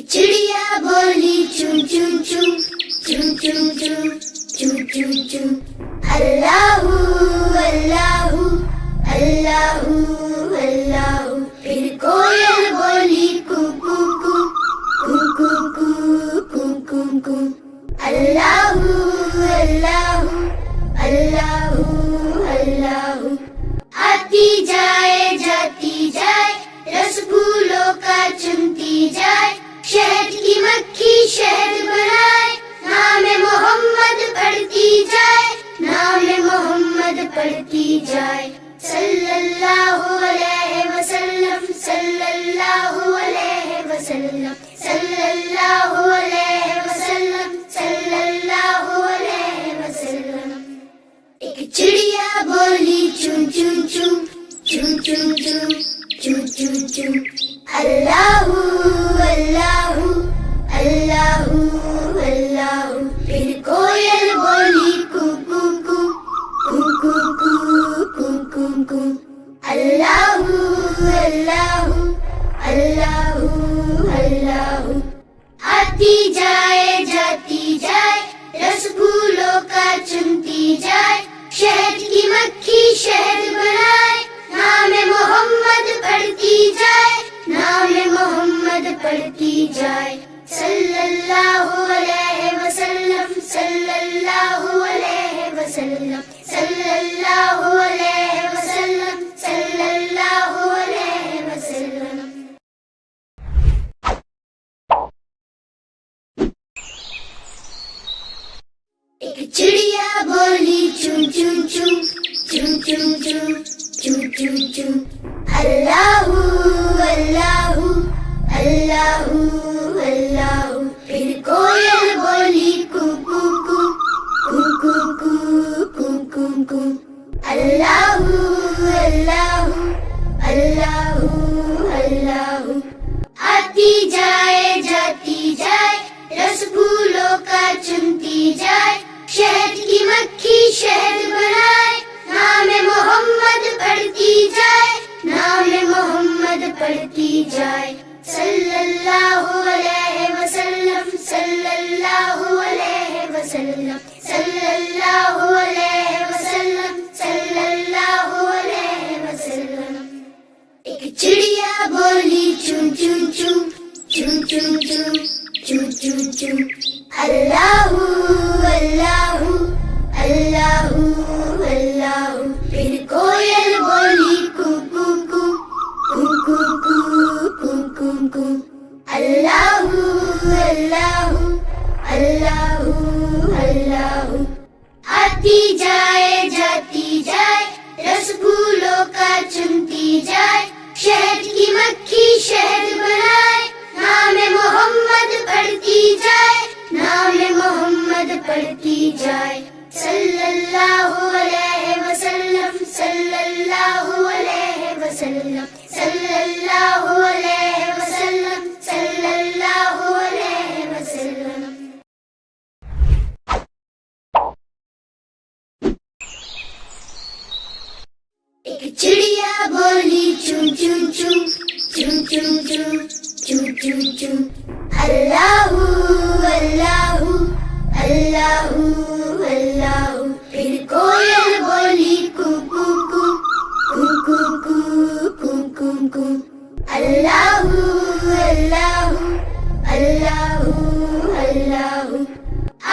चिड़िया बोली चूं चूं चूं चूं चूं चूं चूं चूं चूं अल्लाहू अल्लाहू अल्लाहू अल्लाहू। फिर कोयल बोली कू कू कू कू कू कू कू कू कू अल्लाहू अल्लाहू अल्लाहू अल्लाहू। आती जाए जाती जाए रस फूलों का चुनती जाए, शहद की मक्खी शहद बनाए, नाम मोहम्मद पढ़ती जाए, नाम मोहम्मद पढ़ती जाए। सल्लल्लाहु अलैहि वसल्लम सल्लल्लाहु अलैहि वसल्लम सल्लल्लाहु अलैहि वसल्लम सल्लल्लाहु अलैहि वसल्लम। एक चिड़िया बोली चूं चूं चूं चूं चूं चूं चूं चूं चूं अल्लाहू अल्लाहू अल्लाहू अल्लाहू। फिर कोयल बोली कू कू कू कू कू कू कू कू कू अल्लाहू अल्लाहू अल्लाहू अल्लाहू। आती जाए जाती जाए रस फूलों का चुनती जाए, शहद की मक्खी शहद बनाए, नाम मोहम्मद पढ़ती जाए, नाम मोहम्मद पढ़ती जाए। सल्लल्लाहु अलैहि वसल्लम सल्लल्लाहु अलैहि वसल्लम सल्लल्लाहु अलैहि वसल्लम सल्लल्लाहु अलैहि वसल्लम। एक चिड़िया बोली चूं चूं चूं चूं चूं चूं चूं चूं चूं अल्लाहू अल्लाहू अल्लाहू अल्लाहू। फिर कोयल बोली कू कू कू कू कू कू कू कू कू अल्लाहू अल्लाहू अल्लाहू अल्लाहू। आती जाए जाती जाए रस फूलों का चुनती जाए, शहद की मक्खी शहद बनाए, नाम मोहम्मद पढ़ती जाए, नाम मोहम्मद पढ़ती जाए। सल्लल्लाहु अलैहि वसल्लम सल्लल्लाहु अलैहि वसल्लम सल्लल्लाहु अलैहि वसल्लम सल्लल्लाहु अलैहि वसल्लम। एक चिड़िया बोली चूं चूं चूं चूं चूं चूं चूं चूं चूं अल्लाहू अल्लाहू अल्लाहू अल्लाहू। फिर कोयल बोली कू कू कू कू कू कू कू कू कू अल्लाहू अल्लाहू अल्लाहू अल्लाहू। आती जाए जाती जाए रस फूलों का चुनती जाए, शहद की मक्खी शहद बनाए, नाम मोहम्मद पढ़ती जाए, नाम मोहम्मद पढ़ती जाए। सल्लल्लाहु अलैहि वसल्लम सल्लल्लाहु अलैहि वसल्लम सल्लल्लाहु अलैहि वसल्लम सल्लल्लाहु अलैहि वसल्लम। एक चिड़िया बोली चूं चूं चूं चूं चूं चूं चूं चूं चूं अल्लाहू अल्लाहू अल्लाहू अल्लाहू। फिर कोयल बोली कू कू कू कू कू कू कू कू कू अल्लाहू अल्लाहू अल्लाहू अल्लाहू।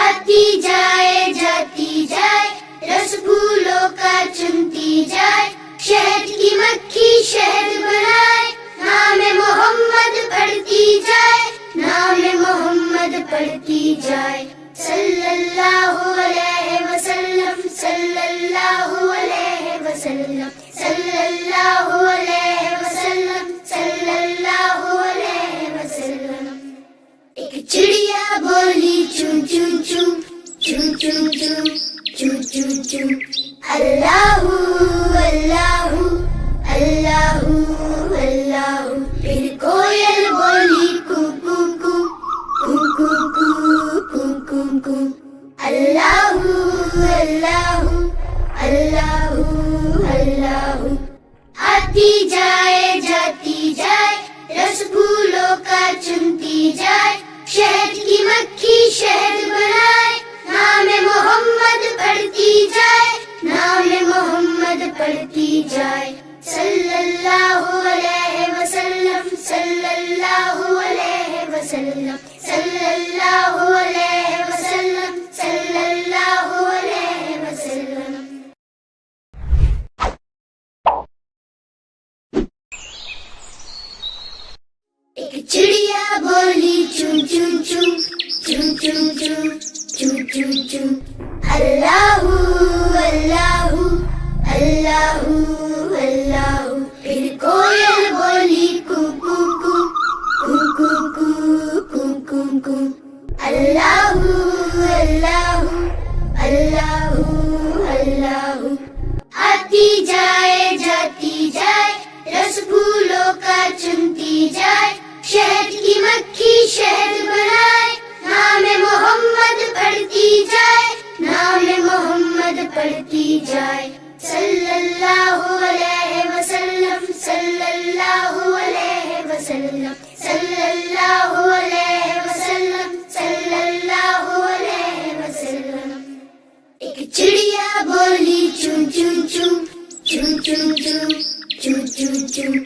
आती जाए जाती जाए रस फूलों का चुनती जाए, शहद की मक्खी शहद बनाए, नाम मोहम्मद पढ़ती जाए, नाम मोहम्मद पढ़ती जाए। सल्लल्लाहु अलैहि वसल्लम सल्लल्लाहु अलैहि वसल्लम सल्लल्लाहु अलैहि वसल्लम सल्लल्लाहु अलैहि वसल्लम। एक चिड़िया बोली चूं चूं चूं चूं चूं चूं चूं चूं चूं अल्लाहू अल्लाहू अल्लाहू अल्लाहू। फिर कोयल बोली कू कू कू कू कू कू कू कू कू अल्लाहू अल्लाहू अल्लाहू अल्लाहू। आती जाए जाती जाए रस رس پھولوں کا چنتی جائے، شہد کی مکھی شہد بنائے، نام محمد پڑھتی جائے، نام محمد پڑھتی جائے، صلی اللہ علیہ وسلم، صلی اللہ علیہ وسلم، صلی اللہ علیہ وسلم، صلی اللہ علیہ وسلم۔ ایک چڑیا بولی چون چون چون، چون چون چون، چون چون چون، اللہ اللہ اللہ اللہ۔ پھر کوئل بولی کو کو کو، کو کو کو، کو کو کو، اللہ اللہ اللہ اللہ۔ آتی جائے جاتی جائے، رس پھولوں کا چنتی جائے، شہد کی مکھی شہد بنائے، نام محمد پڑھتی جائے، نام محمد پڑھتی جائے، صلی اللہ علیہ وسلم، صلی اللہ علیہ وسلم، صلی اللہ علیہ وسلم، صلی اللہ علیہ وسلم۔ ایک چڑیا بولی چون چون چون، چون چون چون، چون چون چون،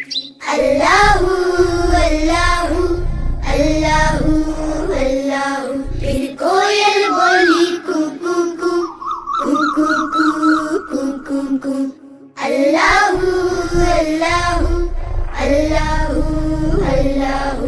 اللہ اللہ اللہ اللہ۔ پھر کوئل بولی کو کو کو، کو کو کو، کو کو کو، اللہ اللہ اللہ اللہ۔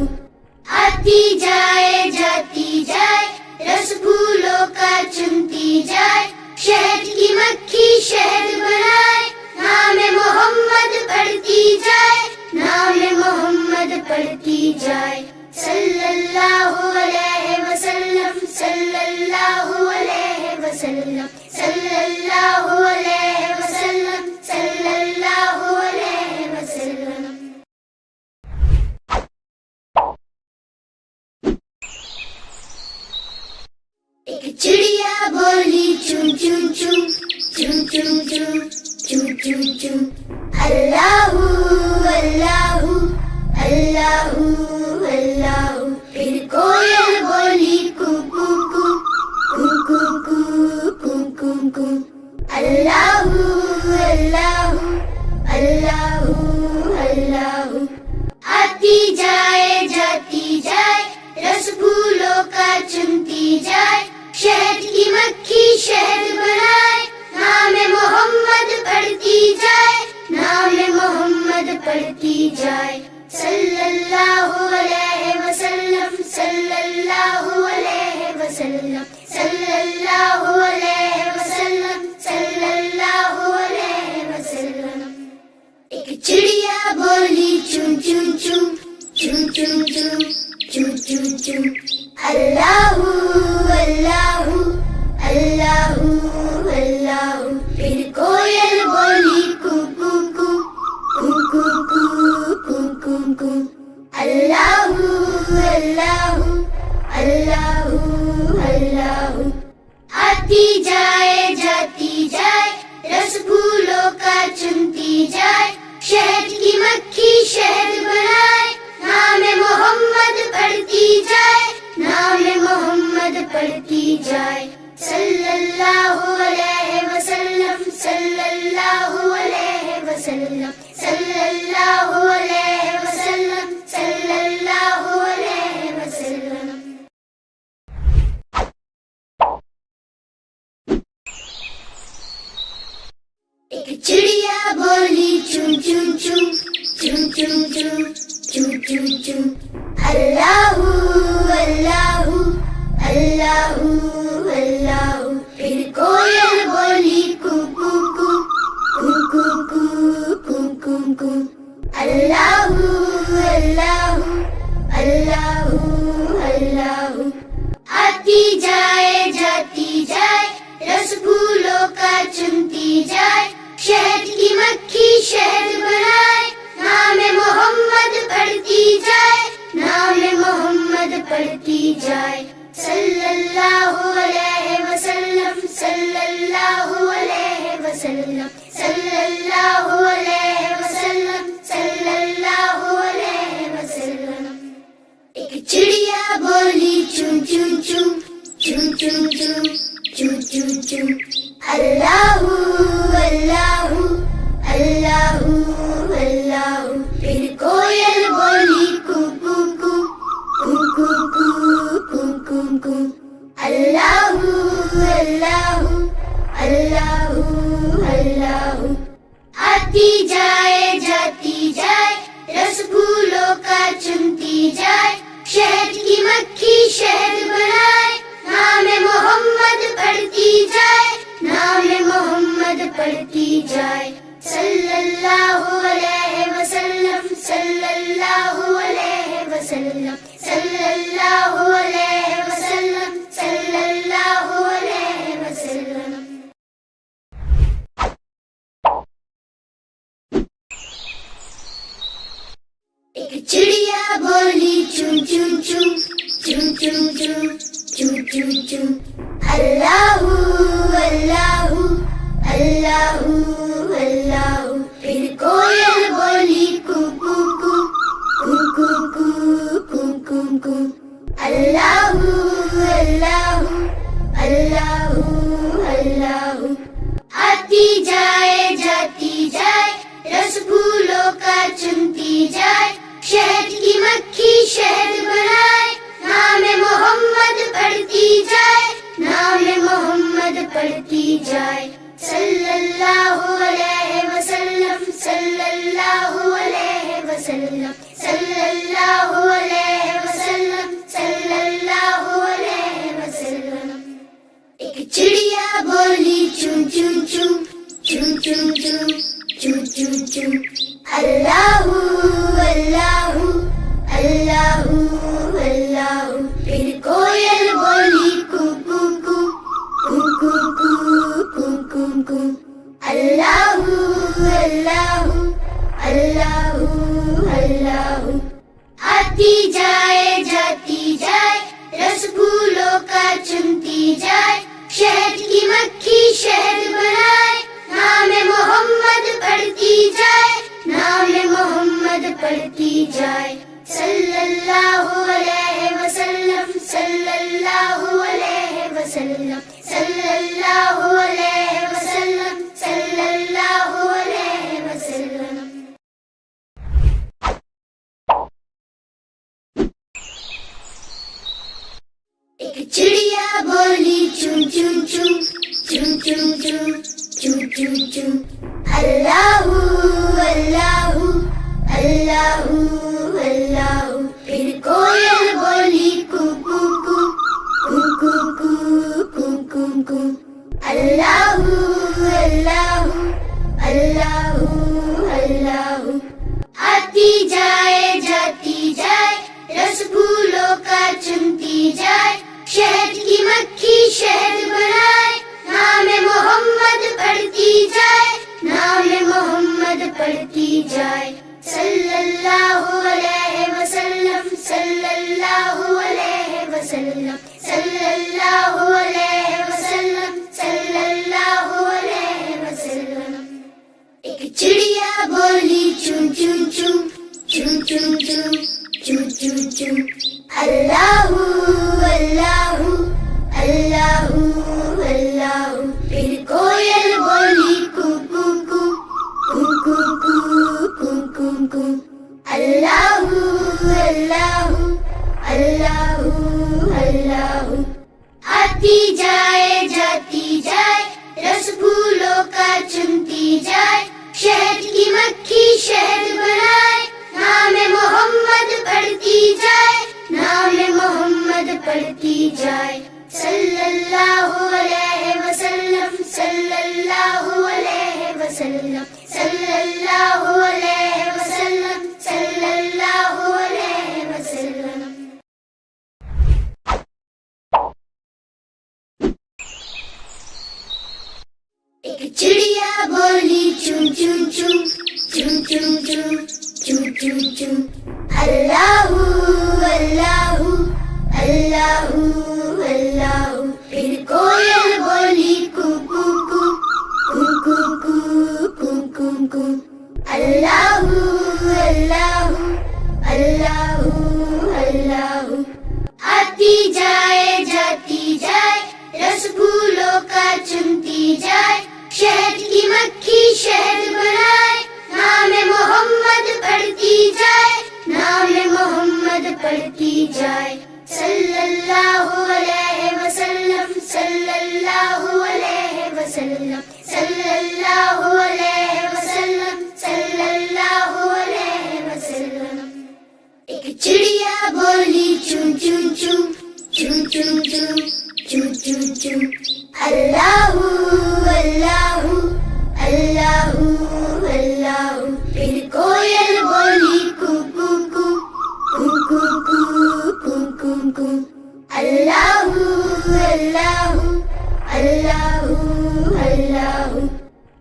آتی جائے جاتی جائے، رس پھولوں کا چنتی جائے، شہد کی مکھی شہد بنائے، نام محمد پڑھتی جائے، نام محمد پڑھتی جائے، صلی اللہ علیہ وسلم، صلی اللہ علیہ وسلم، صلی اللہ علیہ وسلم، صلی اللہ علیہ وسلم۔ ایک چڑیا بولی چون چون چون، چون چون چون، چون چون چون، اللہ اللہ اللہ اللہ۔ پھر کوئل بولی کو کو کو، کو کو کو، کو کو کو، اللہ اللہ اللہ اللہ۔ آتی جائے جاتی جائے، رس پھولوں کا چنتی جائے، شہد کی مکھی شہد بنائے، نام محمد پڑھتی جائے، نام محمد پڑھتی جائے، صلی اللہ علیہ وسلم، صلی اللہ علیہ وسلم، صلی اللہ علیہ وسلم، صلی اللہ علیہ وسلم۔ ایک چڑیا بولی چون چون چون، چون چون چون، چون چون چون، اللہ اللہ اللہ اللہ۔ پھر کوئل بولی کو کو کو، کو کو کو، کو کو کو، اللہ اللہ اللہ اللہ۔ آتی جائے جاتی جائے، رس پھولوں کا چنتی جائے، شہد کی مکھی شہد بنائے، نام محمد پڑھتی جائے، نام محمد پڑھتی جائے، صلی اللہ علیہ وسلم، صلی اللہ علیہ وسلم، صلی اللہ علیہ وسلم، صلی اللہ علیہ وسلم۔ ایک چڑیا بولی چون چون چون، چون چون چون، چون چون چون، اللہ اللہ اللہ اللہ۔ پھر کوئل بولی کو کو کو، کو کو کو، کو کو کو، اللہ اللہ اللہ اللہ۔ آتی جائے جاتی جائے، رس پھولوں کا چنتی جائے، شہد کی مکھی شہد بنائے، نام محمد پڑھتی جائے، نام محمد پڑھتی جائے، صلی اللہ علیہ وسلم، صلی اللہ علیہ وسلم، صلی اللہ علیہ وسلم، صلی اللہ علیہ وسلم۔ chum chum, chum chum chum. Allahu, Allahu, Allahu, Allahu. फिर कोयल बोली कू कू कू, कू कू कू, कू कू कू. Allahu, Allahu, Allahu, Allahu. आती जाए जाती जाए, रस फूलों का चुनती जाए, शहद की मक्खी शहद बनाए, नाम मोहम्मद पढ़ती जाए, नाम मोहम्मद पढ़ती जाए. सल्लल्लाहु अलैहि वसल्लम, सल्लल्लाहु अलैहि वसल्लम, सल्लल्लाहु अलैहि वसल्लम, सल्लल्लाहु अलैहि वसल्लम. एक चिड़िया बोली चुन चुन चुन, चुन चुन चुन, चुन चुन चुन. अल्लाहू अल्लाहू, अल्लाहू अल्लाहू. फिर कोयल बोली कू कू कू, कू कू कू, कू कू कू. अल्लाहू अल्लाहू, अल्लाहू अल्लाहू. आती जाए जाती जाए, रस फूलों का चुनती जाए, शहद की मक्खी शहद बनाए, नाम मोहम्मद पढ़ती जाए, नाम मोहम्मद पढ़ती जाए. सल्लल्लाहु अलैहि वसल्लम, सल्लल्लाहु अलैहि वसल्लम, सल्लल्लाहु अलैहि वसल्लम, सल्लल्लाहु अलैहि वसल्लम. एक चिड़िया बोली चुन चुन चुन, चुन चुन चुन, चुन चुन चुन. अल्लाहू अल्लाहू, अल्लाहू अल्लाहू. फिर कोयल बोली कू कू कू, कू कू कू, कू कू कू. अल्लाहू अल्लाहू, अल्लाहू अल्लाहू. आती जाए जाती जाए, रस फूलों का चुनती जाए, शहद की मक्खी शहद बनाए, नाम मोहम्मद पढ़ती जाए, नाम मोहम्मद पढ़ती जाए. सल्लल्लाहु अलैहि वसल्लम, सल्लल्लाहु अलैहि वसल्लम, सल्लल्लाहु अलैहि वसल्लम, सल्लल्लाहु अलैहि वसल्लम. एक चिड़िया बोली चुन चुन चुन, चुन चुन चुन, चुन चुन चुन. अल्लाहू अल्लाहू, अल्लाहू अल्लाहू. फिर कोयल बोली कू कू कू, कू कू कू, कू कू कू. अल्लाहू अल्लाहू, अल्लाहू अल्लाहू. आती जाए जाती जाए, रस फूलों का चुनती जाए, शहद की मक्खी शहद बनाए, नाम मोहम्मद पढ़ती जाए, नाम मोहम्मद पढ़ती जाए. सल्लल्लाहु अलैहि वसल्लम, सल्लल्लाहु अलैहि वसल्लम, सल्लल्लाहु अलैहि वसल्लम, सल्लल्लाहु अलैहि वसल्लम. एक चिड़िया बोली चुन चुन चुन, चुन चुन चुन, चुन चुन चुन. अल्लाहू अल्लाहू, अल्लाहू अल्लाहू. फिर कोयल बोली कू कू कू, कू कू कू, कू कू कू. अल्लाहू अल्लाहू, अल्लाहू अल्लाहू. आती जाए जाती जाए, रस फूलों का चुनती जाए, शहद की मक्खी शहद बनाए, नाम मोहम्मद पढ़ती जाए, नाम मोहम्मद पढ़ती जाए. सल्लल्लाहु अलैहि वसल्लम, सल्लल्लाहु अलैहि वसल्लम, सल्लल्लाहु अलैहि वसल्लम, सल्लल्लाहु अलैहि वसल्लम. एक चिड़िया बोली चुन चुन चुन, चुन चुन चुन, चुन चुन चुन. अल्लाहू अल्लाहू, अल्लाहू अल्लाहू. फिर कोयल बोली कू कू कू, कू कू कू, कू कू कू. अल्लाहू अल्लाहू, अल्लाहू अल्लाहू. आती जाए जाती जाए, چنتی جائے، شہد کی مکھی شہد بنائے، نام محمد پڑھتی جائے، نام محمد پڑھتی جائے، صلی اللہ علیہ وسلم، صلی اللہ علیہ وسلم، صلی اللہ علیہ وسلم، صلی اللہ علیہ وسلم۔ ایک چڑیا بولی چون چون چون چون چون چون چون چون چون، اللہ اللہ اللہ اللہ۔ پھر کوئل بولی کو کو کو کو کو کو کو کو، اللہ اللہ اللہ اللہ۔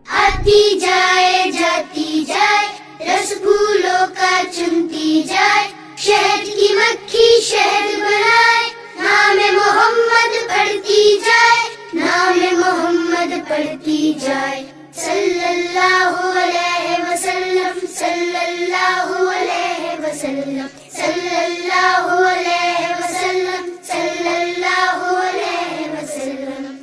آتی جائے جاتی جائے، رس پھولوں کا چنتی جائے، شہد کی مکھی شہد بنائے، نام محمد پڑھتی جائے، نام محمد پڑھتی جائے، صلی اللہ علیہ وسلم، صلی اللہ علیہ وسلم، صلی اللہ علیہ وسلم، صلی اللہ علیہ وسلم۔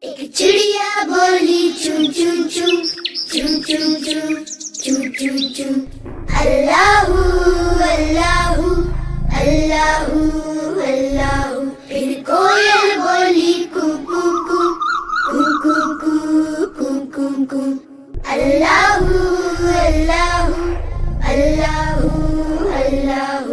ایک چڑیا بولی چون چون چون چون چون چون چون چون چون، اللہ اللہ اللہ اللہ۔ پھر کوئل بولی کو کو کو کو کو کو کو کو، اللہ اللہ اللہ اللہ۔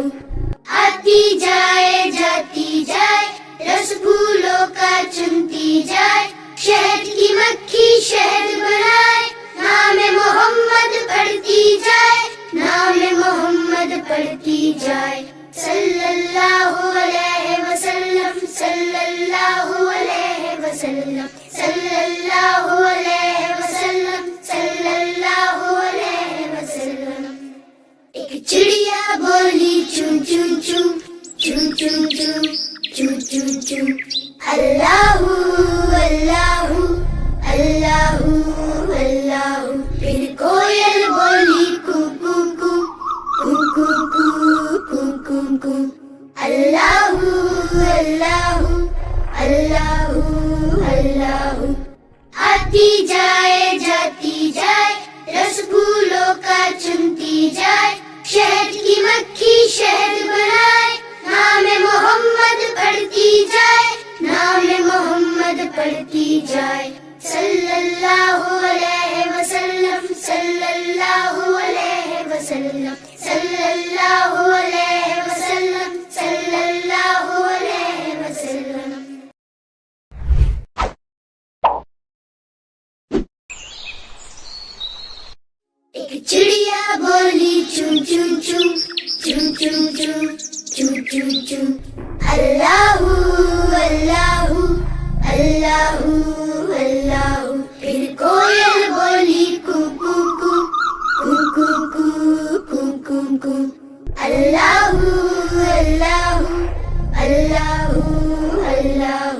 آتی جائے جاتی جائے، رس پھولوں کا چنتی جائے، شہد کی مکھی شہد بنائے، نام محمد پڑھتی جائے، نام محمد پڑھتی جائے، صلی اللہ علیہ وسلم، صلی اللہ علیہ وسلم، صلی اللہ علیہ وسلم، صلی اللہ علیہ وسلم۔ ایک چڑیا بولی چون چون چون چون چون چون چون چون چون، اللہ اللہ اللہ اللہ۔ پھر کوئل بولی کو کو کو کو کو کو کو کو، اللہ اللہ اللہ اللہ۔ آتی جائے جاتی جائے، رس پھولوں کا چنتی جائے، شہد کی مکھی شہد بنائے، نام محمد پڑھتی جائے، نام محمد پڑھتی جائے، صلی اللہ علیہ وسلم، صلی اللہ علیہ وسلم، صلی اللہ علیہ وسلم، صلی اللہ علیہ وسلم۔ ایک چڑیا بولی چون چون چون چون چون چون چون چون چون، اللہ اللہ اللہ اللہ۔ پھر کوئل بولی کو کو کو کو کو کو کو کو، اللہ اللہ اللہ اللہ۔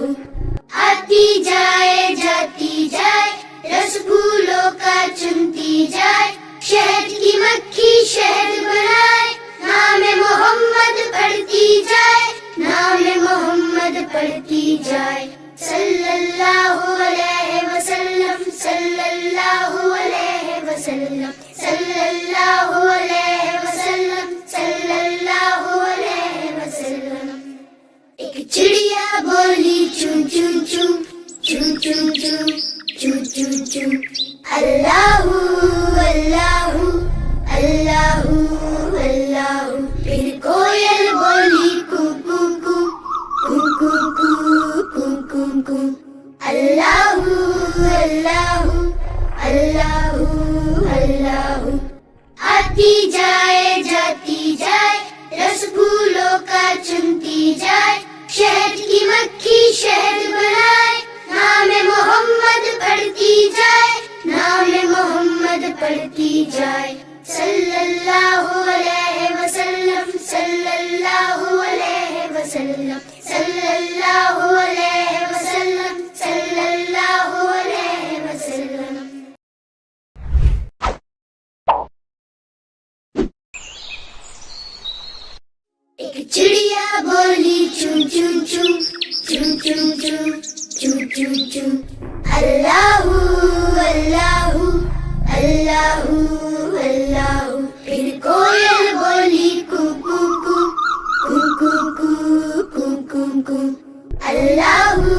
آتی جائے جاتی جائے، رس پھولوں کا چنتی جائے، شہد کی مکھی شہد بنائے، نام محمد پڑھتی جائے، نام محمد پڑھتی جائے، صلی اللہ علیہ وسلم، صلی اللہ علیہ وسلم، صلی اللہ علیہ وسلم، صلی اللہ علیہ وسلم۔ ایک چڑیا بولی چون چون چون چون چون چون چون چون چون، اللہ اللہ اللہ اللہ۔ پھر کوئل بولی کو کو کو کو کو کو کو کو، اللہ اللہ اللہ اللہ۔ آتی جائے جاتی جائے، رس پھولوں کا چنتی جائے، شہد کی مکھی شہد بنائے، نام محمد پڑھتی جائے، نام محمد پڑھتی جائے، صلی اللہ علیہ وسلم، صلی اللہ علیہ وسلم، صلی اللہ علیہ وسلم، صلی اللہ علیہ وسلم۔ ایک chum chum chum chum chum chum chum chum Allahu Allahu Allahu Allahu फिर कोयल बोली कू कू कू कू कू कू कू कू कू Allahu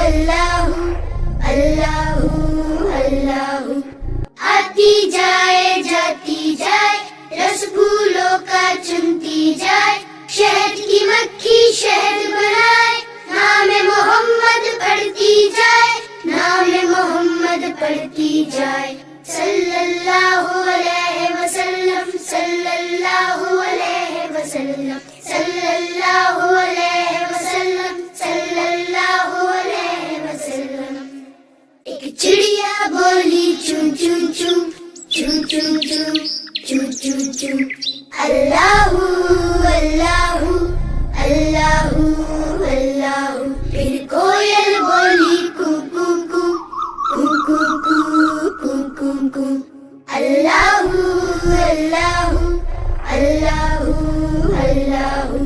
Allahu Allahu Allahu आती जाए जाती जाए रस फूलों का चुनती जाए शहद की मक्खी शहद बनाए नाम मोहम्मद पढ़ती जाए नाम मोहम्मद पढ़ती जाए सल्लल्लाहु अलैहि वसल्लम सल्लल्लाहु अलैहि वसल्लम सल्लल्लाहु अलैहि वसल्लम सल्लल्लाहु अलैहि वसल्लम एक चिड़िया बोली चुन चुन चुन चुन चुन चुन चुन चुन चुन अल्लाहु अल्लाहु अल्लाहु अल्लाहु फिर कोयल बोली कू कू कू कू कू कू कू कू कू अल्लाहु अल्लाहु अल्लाहु अल्लाहु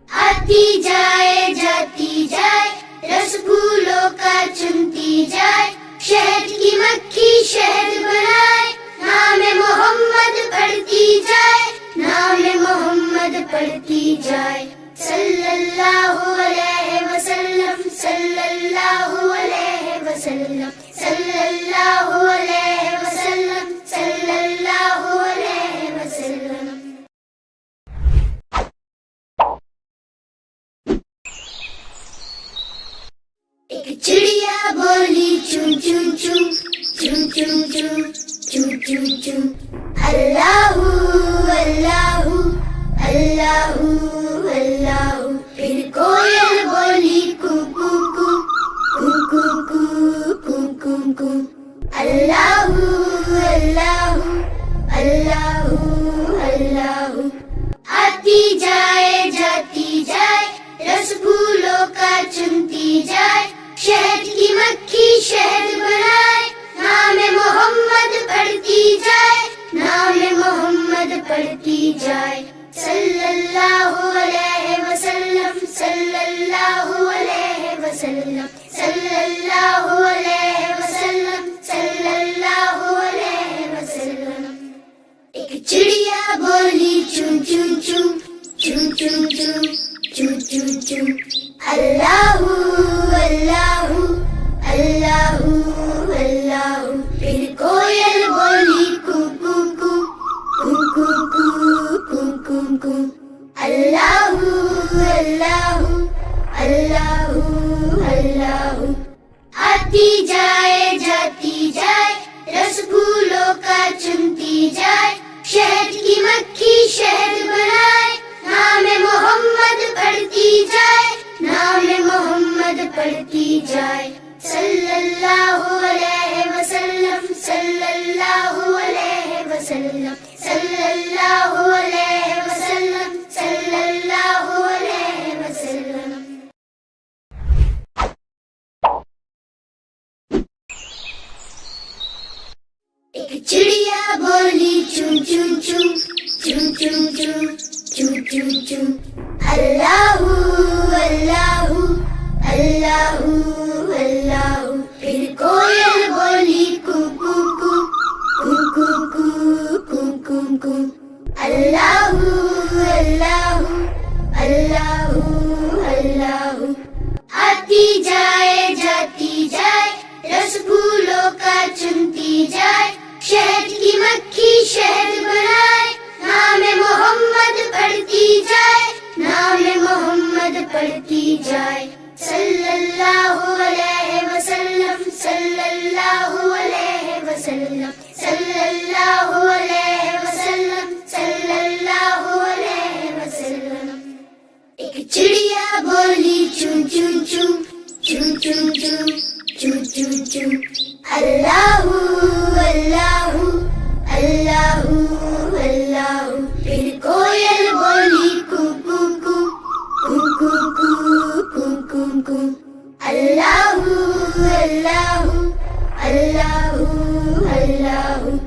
आती जाए जाती जाए रस फूलों का चुनती जाए शहद की मक्खी शहद बनाए नाम मोहम्मद पढ़ती जाए नाम मोहम्मद पढ़ती जाए सल्लल्लाहु अलैहि वसल्लम सल्लल्लाहु अलैहि वसल्लम सल्लल्लाहु अलैहि वसल्लम सल्लल्लाहु अलैहि वसल्लम एक चिड़िया बोली चुन चुन चुन चुन चुन चुन चुन चुन चुन अल्लाहु अल्लाहु अल्लाहु अल्लाहु फिर कोयल बोली कू कू कू कू कू कू कू कू कू अल्लाहु अल्लाहु अल्लाहु अल्लाहु आती जाए जाती जाए रस फूलों का चुनती जाए शहद की मक्खी शहद बनाए नाम मोहम्मद पढ़ती जाए नाम मोहम्मद पढ़ती जाए सल्लल्लाहु अलैहि वसल्लम सल्लल्लाहु अलैहि वसल्लम सल्लल्लाहु अलैहि वसल्लम सल्लल्लाहु अलैहि वसल्लम एक चिड़िया बोली चुन चुन चुन चुन चुन चुन चुन चुन चुन अल्लाहु अल्लाहु अल्लाहु अल्लाहु फिर कोयल बोली कू कू कू कू कू कू कू कू कू अल्लाहु अल्लाहु अल्लाहु अल्लाहु आती जाए जाती जाए रस फूलों का चुनती जाए शहद की मक्खी शहद बनाए नाम मोहम्मद पढ़ती जाए नाम मोहम्मद पढ़ती जाए सल्लल्लाहु अलैहि वसल्लम सल्लल्लाहु अलैहि वसल्लम सल्लल्लाहु अलैहि वसल्लम सल्लल्लाहु अलैहि वसल्लम एक चिड़िया बोली चुन चुन चुन चुन चुन चुन चुन चुन चुन अल्लाहु अल्लाहु अल्लाहु अल्लाहु फिर कोयल बोली कू कू कू कू कू कू कू कू कू अल्लाहु अल्लाहु अल्लाहु अल्लाहु आती जाए जाती जाए रस फूलों का चुनती जाए शहद की मक्खी शहद बनाए नाम मोहम्मद पढ़ती जाए नाम मोहम्मद पढ़ती जाए सल्लल्लाहु अलैहि वसल्लम सल्लल्लाहु अलैहि वसल्लम सल्लल्लाहु अलैहि वसल्लम सल्लल्लाहु अलैहि वसल्लम एक चिड़िया बोली चुन चुन चुन चुन चुन चुन चुन चुन चुन अल्लाहु अल्लाहु अल्लाहु अल्लाहु फिर कोयल बोली कू कू कू कू कू कू कू कू कू अल्लाहु अल्लाहु अल्लाहु अल्लाहु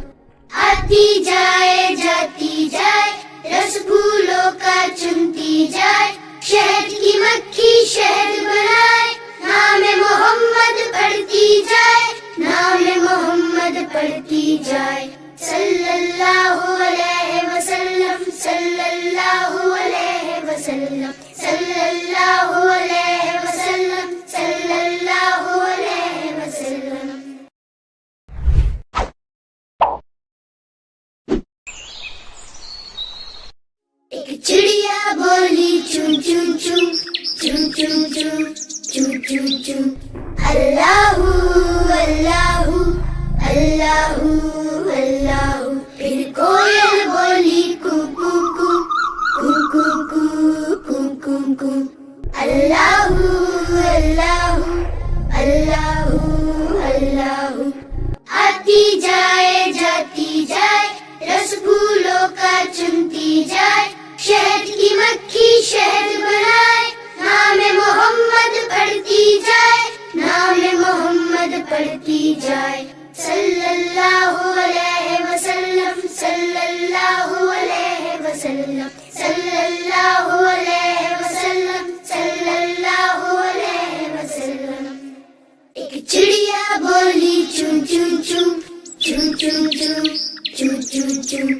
आती जाए जाती जाए रस फूलों का चुनती जाए شہد کی مکھی شہد بنائے، نام محمد پڑھتی جائے، نام محمد پڑھتی جائے، صلی اللہ علیہ وسلم، صلی اللہ علیہ وسلم، صلی اللہ علیہ وسلم، صلی اللہ علیہ وسلم۔ ایک چڑیا بولی چون چون چون چون چون چون چون چون چون، اللہ اللہ اللہ اللہ۔ پھر کوئل بولی کو کو کو کو کو کو کو کو کو، اللہ اللہ اللہ اللہ۔ آتی جائے جاتی جائے، رس پھولوں کا چنتی جائے، شہد کی مکھی شہد بنائے، نام محمد پڑھتی جائے، نام محمد پڑھتی جائے، صلی اللہ علیہ وسلم، صلی اللہ علیہ وسلم، صلی اللہ علیہ وسلم، صلی اللہ علیہ وسلم۔ ایک چڑیا بولی چون چون چون چون چون چون چون چون چون،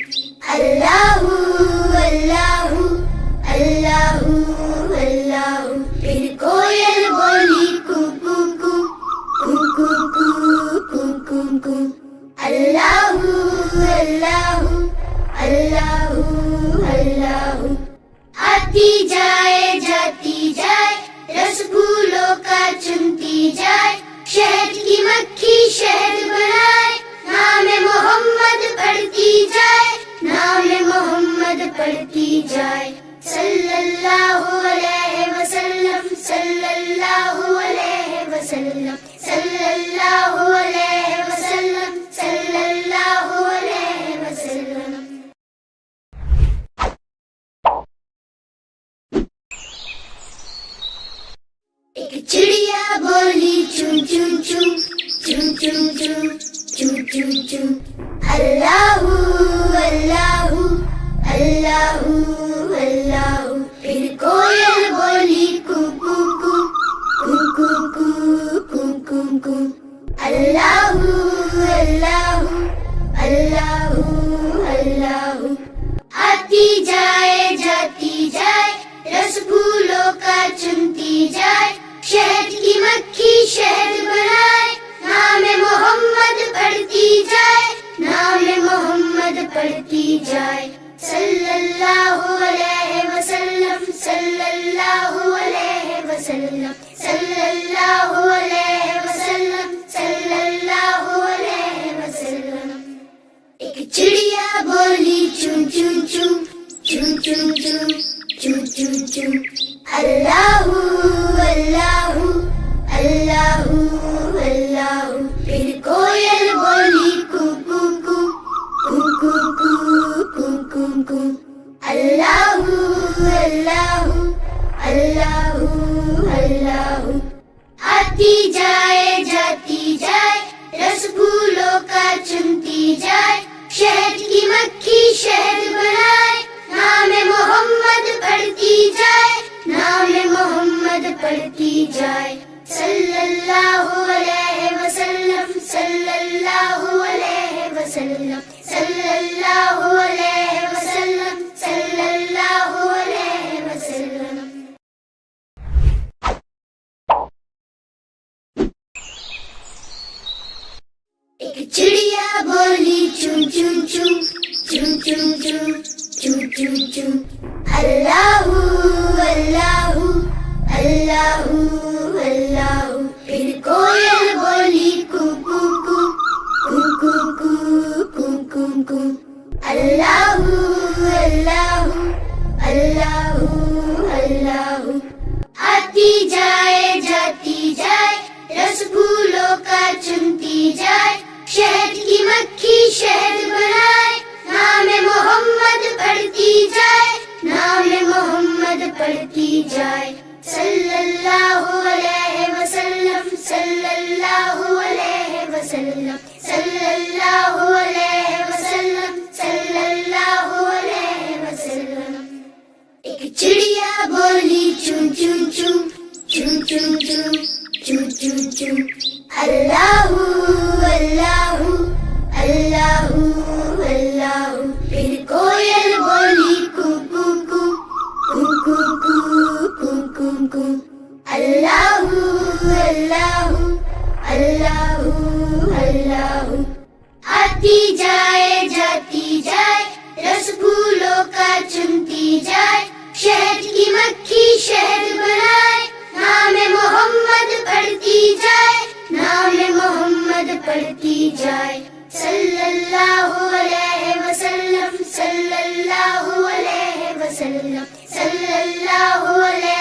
اللہ اللہ اللہ اللہ۔ پھر کوئل بولی کو کو کو کو کو کو کو کو کو، اللہ اللہ اللہ اللہ۔ آتی جائے جاتی جائے، رس پھولوں کا چنتی جائے، شہد کی مکھی شہد بنائے، نام محمد پڑھتی جائے، نام محمد پڑھتی جائے، صلی اللہ علیہ وسلم، صلی اللہ علیہ وسلم، صلی اللہ علیہ وسلم، صلی اللہ علیہ وسلم۔ ایک چڑیا بولی چون چون چون چون چون چون چون چون چون، اللہ اللہ اللہ اللہ۔ پھر کوئل بولی کو کو کو کو کو کو کو کو کو، اللہ اللہ اللہ اللہ۔ آتی جائے جاتی جائے، رس پھولوں کا چنتی جائے، شہد کی مکھی شہد بنائے، نام محمد پڑھتی جائے، نام محمد پڑھتی جائے، صلی اللہ علیہ وسلم، صلی اللہ علیہ وسلم، صلی اللہ علیہ وسلم، صلی اللہ علیہ وسلم۔ ایک چڑیا بولی چون چون چون چون چون چون چون چون چون، اللہ اللہ اللہ اللہ۔ پھر کوئل بولی کو کو کو کو کو کو کو کو کو، اللہ اللہ اللہ اللہ۔ آتی جائے جاتی جائے، رس پھولوں کا چنتی جائے، شہد کی مکھی شہد بنائے، نام محمد پڑھتی جائے، نام محمد پڑھتی جائے، صلی اللہ علیہ وسلم، صلی اللہ علیہ وسلم، صلی اللہ علیہ وسلم، صلی اللہ علیہ وسلم۔ ایک چڑیا بولی چون چون چون چون چون چون چون چون چون، اللہ اللہ اللہ اللہ۔ پھر کوئل بولی کو کو کو کو کو کو کو کو کو، اللہ اللہ اللہ اللہ۔ آتی جائے جاتی جائے، رس پھولوں کا چنتی جائے، شہد کی مکھی شہد بنائے، نام محمد پڑھتی جائے، نام محمد پڑھتی جائے، صلی اللہ علیہ وسلم، صلی اللہ علیہ وسلم، صلی اللہ علیہ وسلم، صلی اللہ علیہ وسلم۔ ایک چڑیا بولی choo choo, choo choo choo. Allahu, Allahu, Allahu, Allahu. پھر کوئل بولی کو کو کو کو کو کو کو کو کو. اللہ اللہ اللہ اللہ. آتی جائے جاتی جائے رس پھولوں کا چنتی جائے. شہد کی مکھی شہد بنائے. نام محمد پڑھتی جائے. نام محمد پڑھتی جائے. صلی اللہ علیہ وسلم صلی اللہ علیہ وسلم صلی اللہ علیہ